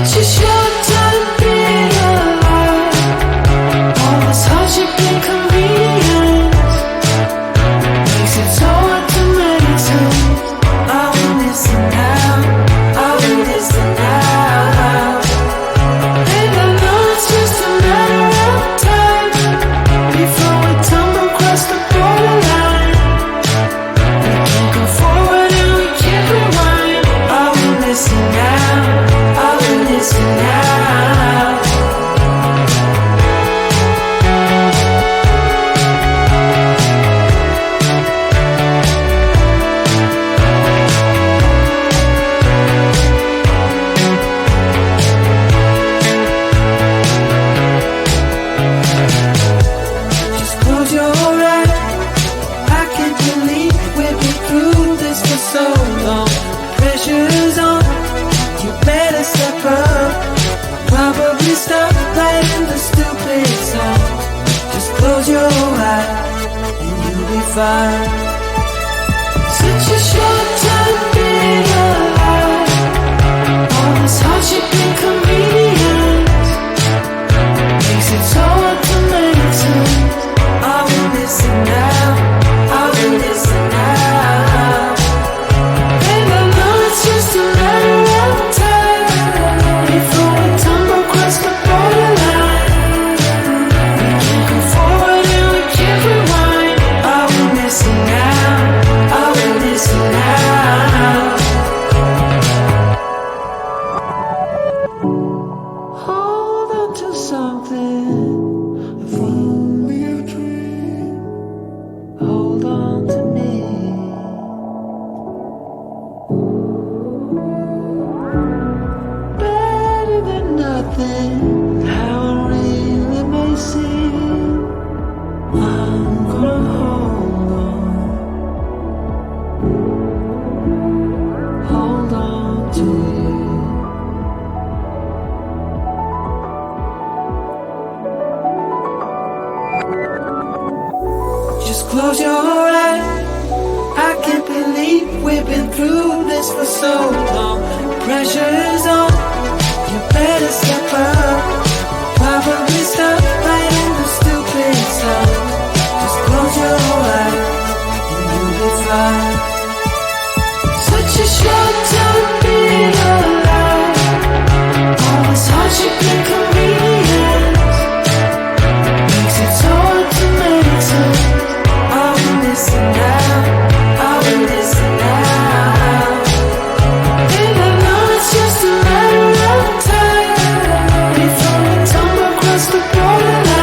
Such a short time being alive. All this hardship and convenience makes it so hard to make sense. I will listen now, I will listen now. And I know it's just a matter of time before we tumble across the borderline. We can't go forward and we can't rewind. I will listen now, I will listen now. Just close your eyes. I can't believe we've been through this for so long. Pressure's on, you better step up. Probably stop playing the stupid song. Just close your eyes and you'll be fine. Such a short time being alive. All this hardship and convenience makes it so hard to make sense. I will listen now, I will listen now. And I know it's just a matter of time before we tumble across the borderline. We can't go forward and we can't rewind. I will listen now, I will listen now. Hold on to something, if only a dream. Hold on to me. Better than nothing, how it really may seem. I'm gonna hold on to you. Just close your eyes. I can't believe we've been through this for so long. Pressure's on, you better step up. Probably stop playing the stupid song. Just close your eyes and you'll be fine. Such a short time being alive. All this hardship and convenience makes it so hard to make sense. I will listen now, I will listen now. And I know it's just a matter of time before we tumble across the borderline.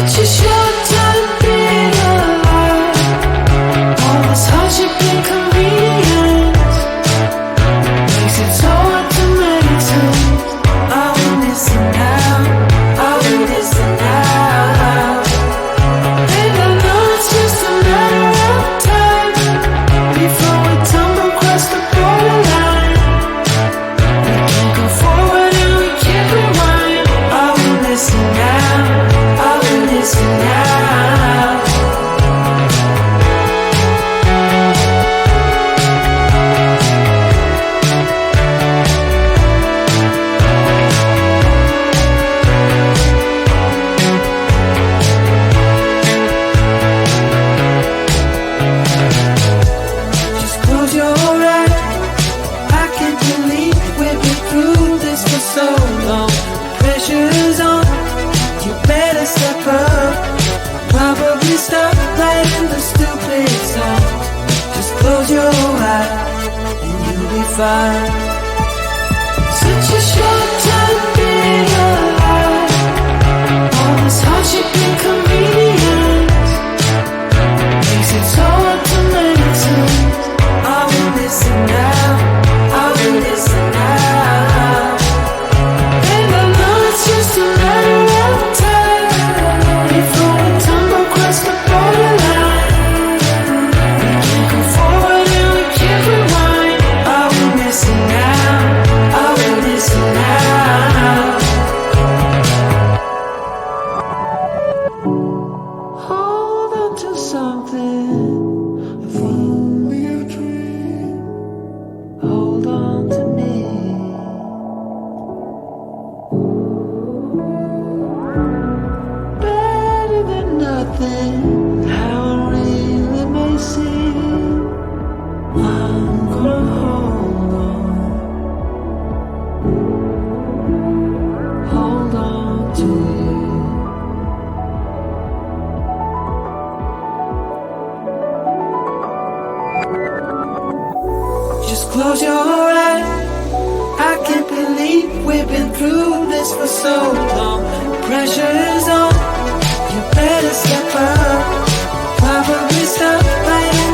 Such a short time being alive. All this hardship and convenience makes it so hard to make sense. Are we missing out? Are we missing out? And I know it's just a matter of time before we tumble across the borderline. We can't go forward and we can't rewind. Are we missing out? Are we missing out? Just close your eyes. I can't believe we've been through this for so long. Pressure's on. You better step up. Probably stop playing the stupid song. Just close your eyes and you'll be fine. Such a short time being alive. All this hardship and convenience makes it so hard to make sense. Are we missing out? Are we missing out? And I know it's just a matter of time before we tumble across the borderline. We can't go forward and we can't rewind. Are we missing out? Are we missing out? Hold on to something, if only a dream. Hold on to me. Better than nothing, how it really may seem. I'm gonna hold on to you. Just close your eyes. I can't believe we've been through this for so long. Pressure's on. You better step up. Probably stop right